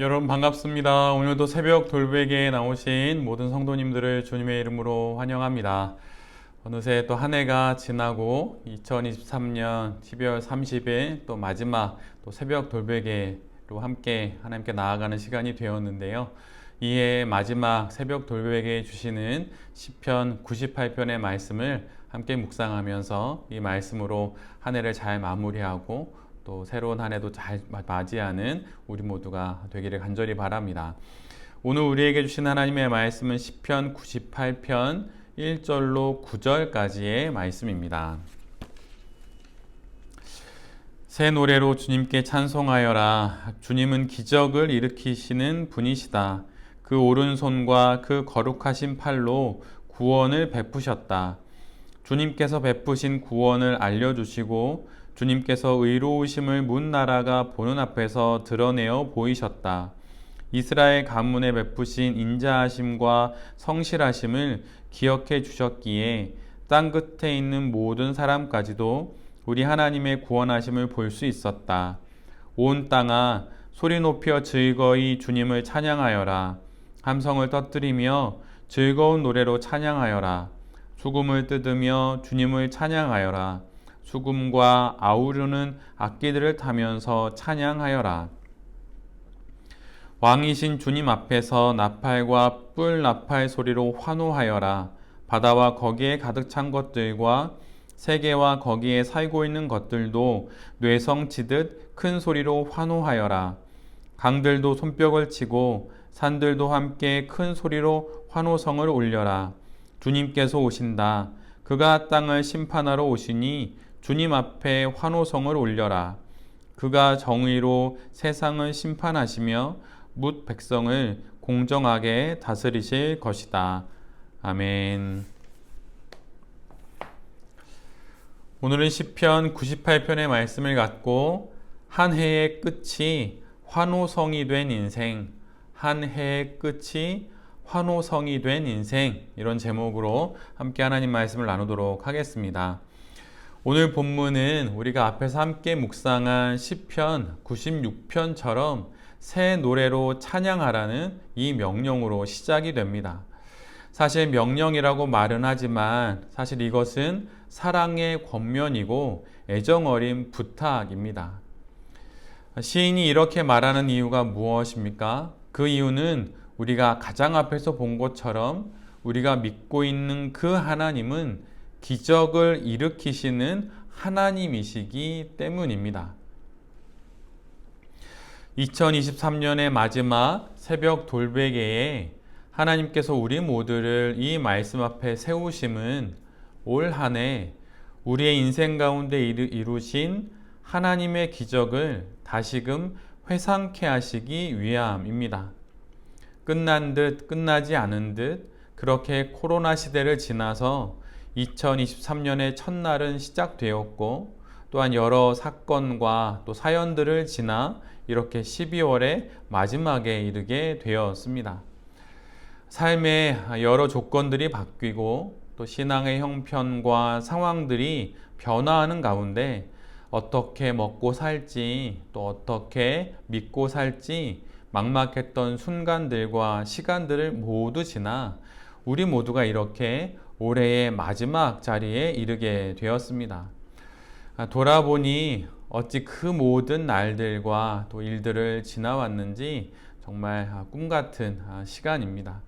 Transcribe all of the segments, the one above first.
여러분 반갑습니다. 오늘도 새벽 돌베개에 나오신 모든 성도님들을 주님의 이름으로 환영합니다. 어느새 또 한 해가 지나고 2023년 12월 30일 또 마지막 또 새벽 돌베개로 함께 하나님께 나아가는 시간이 되었는데요. 이해 마지막 새벽 돌베개에 주시는 시편 98편의 말씀을 함께 묵상하면서 이 말씀으로 한 해를 잘 마무리하고 또 새로운 한 해도 잘 맞이하는 우리 모두가 되기를 간절히 바랍니다. 오늘 우리에게 주신 하나님의 말씀은 시편 98편 1절로 9절까지의 말씀입니다. 새 노래로 주님께 찬송하여라. 주님은 기적을 일으키시는 분이시다. 그 오른손과 그 거룩하신 팔로 구원을 베푸셨다. 주님께서 베푸신 구원을 알려주시고 주님께서 의로우심을 문 나라가 보는 앞에서 드러내어 보이셨다. 이스라엘 가문에 베푸신 인자하심과 성실하심을 기억해 주셨기에 땅 끝에 있는 모든 사람까지도 우리 하나님의 구원하심을 볼 수 있었다. 온 땅아 소리 높여 즐거이 주님을 찬양하여라. 함성을 터뜨리며 즐거운 노래로 찬양하여라. 수금을 뜯으며 주님을 찬양하여라. 수금과 아우르는 악기들을 타면서 찬양하여라. 왕이신 주님 앞에서 나팔과 뿔 나팔 소리로 환호하여라. 바다와 거기에 가득 찬 것들과 세계와 거기에 살고 있는 것들도 뇌성치듯 큰 소리로 환호하여라. 강들도 손뼉을 치고 산들도 함께 큰 소리로 환호성을 올려라. 주님께서 오신다. 그가 땅을 심판하러 오시니 주님 앞에 환호성을 올려라. 그가 정의로 세상을 심판하시며 뭇 백성을 공정하게 다스리실 것이다. 아멘. 오늘은 시편 98편의 말씀을 갖고 한 해의 끝이 환호성이 된 인생, 한 해의 끝이 환호성이 된 인생, 이런 제목으로 함께 하나님 말씀을 나누도록 하겠습니다. 오늘 본문은 우리가 앞에서 함께 묵상한 시편 96편처럼 새 노래로 찬양하라는 이 명령으로 시작이 됩니다. 사실 명령이라고 말은 하지만 사실 이것은 사랑의 권면이고 애정 어린 부탁입니다. 시인이 이렇게 말하는 이유가 무엇입니까? 그 이유는 우리가 가장 앞에서 본 것처럼 우리가 믿고 있는 그 하나님은 기적을 일으키시는 하나님이시기 때문입니다. 2023년의 마지막 새벽 돌베개에 하나님께서 우리 모두를 이 말씀 앞에 세우심은 올 한 해 우리의 인생 가운데 이루신 하나님의 기적을 다시금 회상케 하시기 위함입니다. 끝난 듯 끝나지 않은 듯 그렇게 코로나 시대를 지나서 2023년의 첫날은 시작되었고 또한 여러 사건과 또 사연들을 지나 이렇게 12월의 마지막에 이르게 되었습니다. 삶의 여러 조건들이 바뀌고 또 신앙의 형편과 상황들이 변화하는 가운데 어떻게 먹고 살지 또 어떻게 믿고 살지 막막했던 순간들과 시간들을 모두 지나 우리 모두가 이렇게 올해의 마지막 자리에 이르게 되었습니다. 돌아보니 어찌 그 모든 날들과 또 일들을 지나왔는지 정말 꿈같은 시간입니다.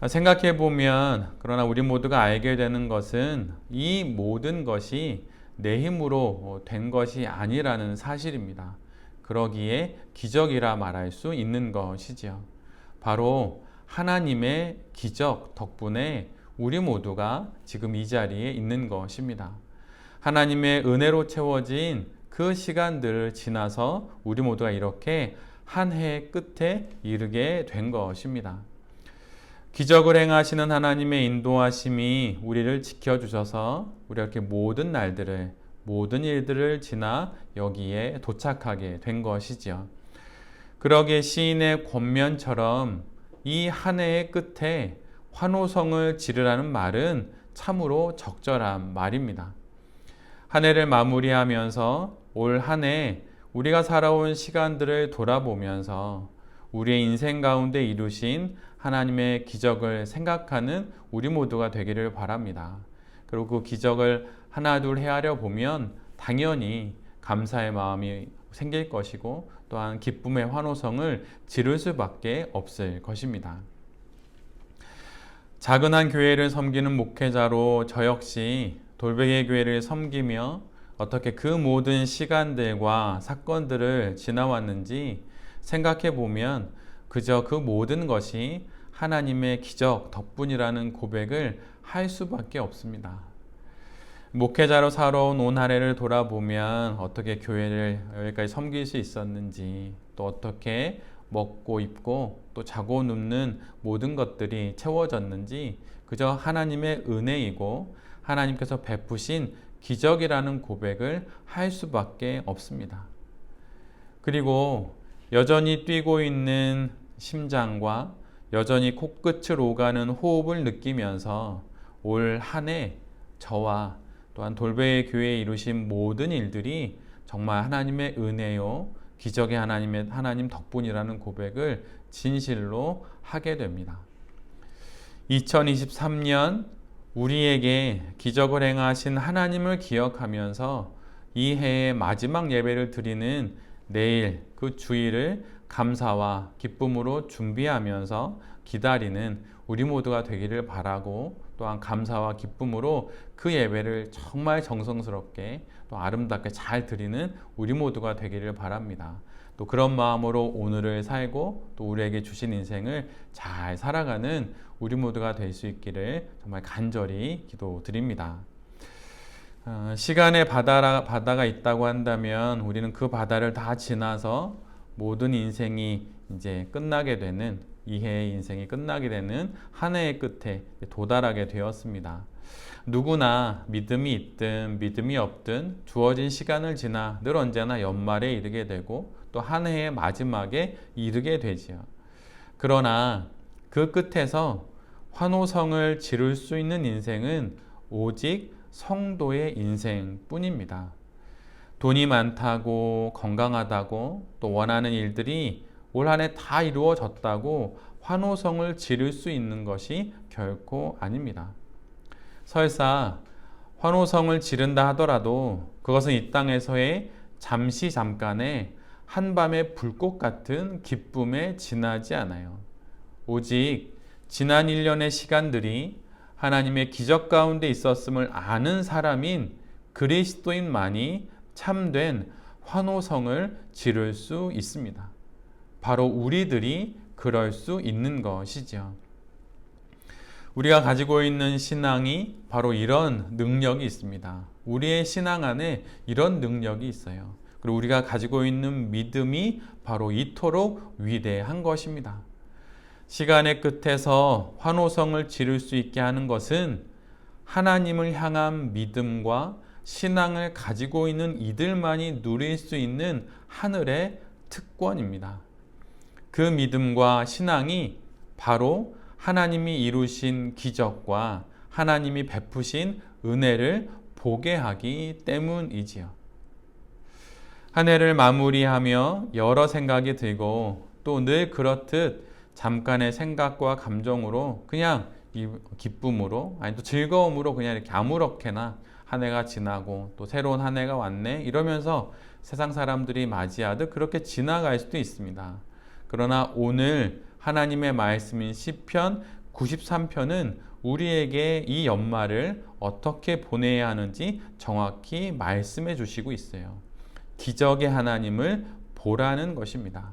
생각해 보면 그러나 우리 모두가 알게 되는 것은 이 모든 것이 내 힘으로 된 것이 아니라는 사실입니다. 그러기에 기적이라 말할 수 있는 것이지요. 바로 하나님의 기적 덕분에 우리 모두가 지금 이 자리에 있는 것입니다. 하나님의 은혜로 채워진 그 시간들을 지나서 우리 모두가 이렇게 한 해의 끝에 이르게 된 것입니다. 기적을 행하시는 하나님의 인도하심이 우리를 지켜주셔서 우리가 이렇게 모든 날들을 모든 일들을 지나 여기에 도착하게 된 것이지요. 그러기에 시인의 권면처럼 이 한 해의 끝에 환호성을 지르라는 말은 참으로 적절한 말입니다. 한 해를 마무리하면서 올 한 해 우리가 살아온 시간들을 돌아보면서 우리의 인생 가운데 이루신 하나님의 기적을 생각하는 우리 모두가 되기를 바랍니다. 그리고 그 기적을 하나둘 헤아려 보면 당연히 감사의 마음이 생길 것이고 또한 기쁨의 환호성을 지를 수밖에 없을 것입니다. 작은 한 교회를 섬기는 목회자로 저 역시 돌베개 교회를 섬기며 어떻게 그 모든 시간들과 사건들을 지나왔는지 생각해 보면 그저 그 모든 것이 하나님의 기적 덕분이라는 고백을 할 수밖에 없습니다. 목회자로 살아온 온 한 해를 돌아보면 어떻게 교회를 여기까지 섬길 수 있었는지, 또 어떻게 먹고 입고 또 자고 눕는 모든 것들이 채워졌는지 그저 하나님의 은혜이고 하나님께서 베푸신 기적이라는 고백을 할 수밖에 없습니다. 그리고 여전히 뛰고 있는 심장과 여전히 코끝을 오가는 호흡을 느끼면서 올 한 해 저와 또한 돌베개 교회에 이루신 모든 일들이 정말 하나님의 은혜요, 기적의 하나님 덕분이라는 고백을 진실로 하게 됩니다. 2023년 우리에게 기적을 행하신 하나님을 기억하면서 이 해의 마지막 예배를 드리는 내일 그 주일을 감사와 기쁨으로 준비하면서 기다리는 우리 모두가 되기를 바라고, 또한 감사와 기쁨으로 그 예배를 정말 정성스럽게 또 아름답게 잘 드리는 우리 모두가 되기를 바랍니다. 또 그런 마음으로 오늘을 살고 또 우리에게 주신 인생을 잘 살아가는 우리 모두가 될 수 있기를 정말 간절히 기도드립니다. 시간의 바다가 있다고 한다면 우리는 그 바다를 다 지나서 모든 인생이 이제 끝나게 되는, 이 해의 인생이 끝나게 되는 한 해의 끝에 도달하게 되었습니다. 누구나 믿음이 있든 믿음이 없든 주어진 시간을 지나 늘 언제나 연말에 이르게 되고 또 한 해의 마지막에 이르게 되지요. 그러나 그 끝에서 환호성을 지를 수 있는 인생은 오직 성도의 인생뿐입니다. 돈이 많다고, 건강하다고, 또 원하는 일들이 올 한 해 다 이루어졌다고 환호성을 지를 수 있는 것이 결코 아닙니다. 설사 환호성을 지른다 하더라도 그것은 이 땅에서의 잠깐의 한밤의 불꽃 같은 기쁨에 지나지 않아요. 오직 지난 1년의 시간들이 하나님의 기적 가운데 있었음을 아는 사람인 그리스도인만이 참된 환호성을 지를 수 있습니다. 바로 우리들이 그럴 수 있는 것이죠. 우리가 가지고 있는 신앙이 바로 이런 능력이 있습니다. 우리의 신앙 안에 이런 능력이 있어요. 그리고 우리가 가지고 있는 믿음이 바로 이토록 위대한 것입니다. 시간의 끝에서 환호성을 지를 수 있게 하는 것은 하나님을 향한 믿음과 신앙을 가지고 있는 이들만이 누릴 수 있는 하늘의 특권입니다. 그 믿음과 신앙이 바로 하나님이 이루신 기적과 하나님이 베푸신 은혜를 보게 하기 때문이지요. 한 해를 마무리하며 여러 생각이 들고 또 늘 그렇듯 잠깐의 생각과 감정으로 그냥 기쁨으로 아니 또 즐거움으로 그냥 이렇게 아무렇게나 한 해가 지나고 또 새로운 한 해가 왔네 이러면서 세상 사람들이 맞이하듯 그렇게 지나갈 수도 있습니다. 그러나 오늘 하나님의 말씀인 시편 93편은 우리에게 이 연말을 어떻게 보내야 하는지 정확히 말씀해 주시고 있어요. 기적의 하나님을 보라는 것입니다.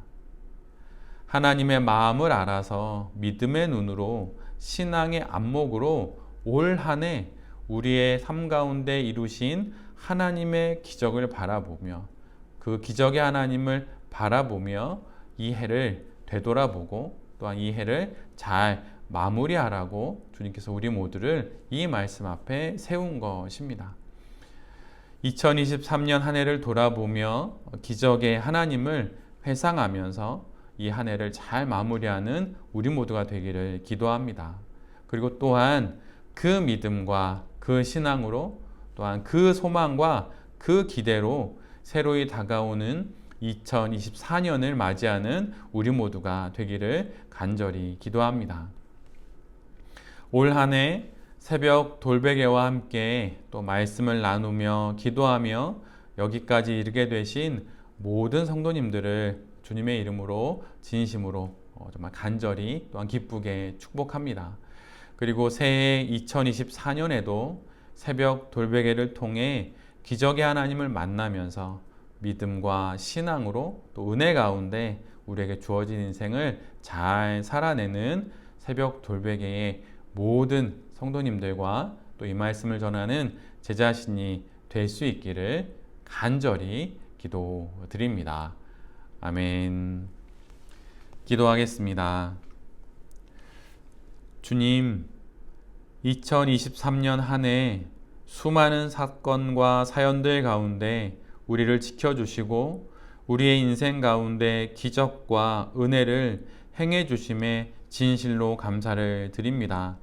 하나님의 마음을 알아서 믿음의 눈으로 신앙의 안목으로 올 한 해 우리의 삶 가운데 이루신 하나님의 기적을 바라보며 그 기적의 하나님을 바라보며 이 해를 되돌아보고 또한 이 해를 잘 마무리하라고 주님께서 우리 모두를 이 말씀 앞에 세운 것입니다. 2023년 한 해를 돌아보며 기적의 하나님을 회상하면서 이 한 해를 잘 마무리하는 우리 모두가 되기를 기도합니다. 그리고 또한 그 믿음과 그 신앙으로 또한 그 소망과 그 기대로 새로이 다가오는 2024년을 맞이하는 우리 모두가 되기를 간절히 기도합니다. 올 한 해 새벽 돌베개와 함께 또 말씀을 나누며 기도하며 여기까지 이르게 되신 모든 성도님들을 주님의 이름으로 진심으로 정말 간절히 또한 기쁘게 축복합니다. 그리고 새해 2024년에도 새벽 돌베개를 통해 기적의 하나님을 만나면서 믿음과 신앙으로 또 은혜 가운데 우리에게 주어진 인생을 잘 살아내는 새벽 돌베개의 모든 성도님들과 또 이 말씀을 전하는 제 자신이 될 수 있기를 간절히 기도드립니다. 아멘. 기도하겠습니다. 주님, 2023년 한 해 수많은 사건과 사연들 가운데 우리를 지켜주시고 우리의 인생 가운데 기적과 은혜를 행해 주심에 진실로 감사를 드립니다.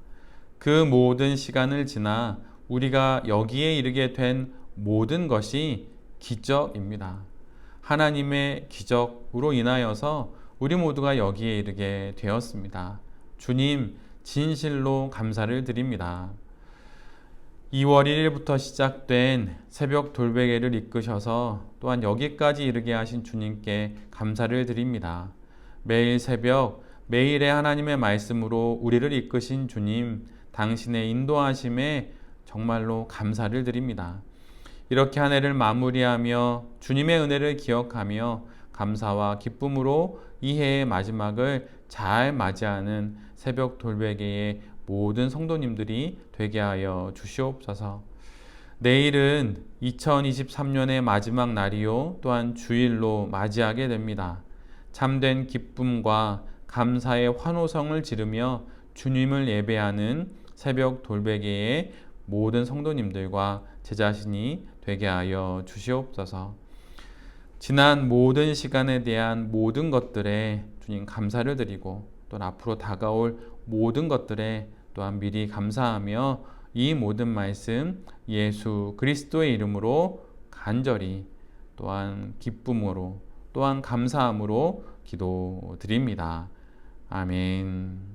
그 모든 시간을 지나 우리가 여기에 이르게 된 모든 것이 기적입니다. 하나님의 기적으로 인하여서 우리 모두가 여기에 이르게 되었습니다. 주님, 진실로 감사를 드립니다. 2월 1일부터 시작된 새벽 돌베개를 이끄셔서 또한 여기까지 이르게 하신 주님께 감사를 드립니다. 매일 새벽, 매일의 하나님의 말씀으로 우리를 이끄신 주님, 당신의 인도하심에 정말로 감사를 드립니다. 이렇게 한 해를 마무리하며 주님의 은혜를 기억하며 감사와 기쁨으로 이 해의 마지막을 잘 맞이하는 새벽 돌베개의 모든 성도님들이 되게 하여 주시옵소서. 내일은 2023년의 마지막 날이요 또한 주일로 맞이하게 됩니다. 참된 기쁨과 감사의 환호성을 지르며 주님을 예배하는 새벽 돌베개의 모든 성도님들과 제 자신이 되게 하여 주시옵소서. 지난 모든 시간에 대한 모든 것들에 주님 감사를 드리고 또 앞으로 다가올 모든 것들에 또한 미리 감사하며 이 모든 말씀 예수 그리스도의 이름으로 간절히 또한 기쁨으로 또한 감사함으로 기도드립니다. 아멘.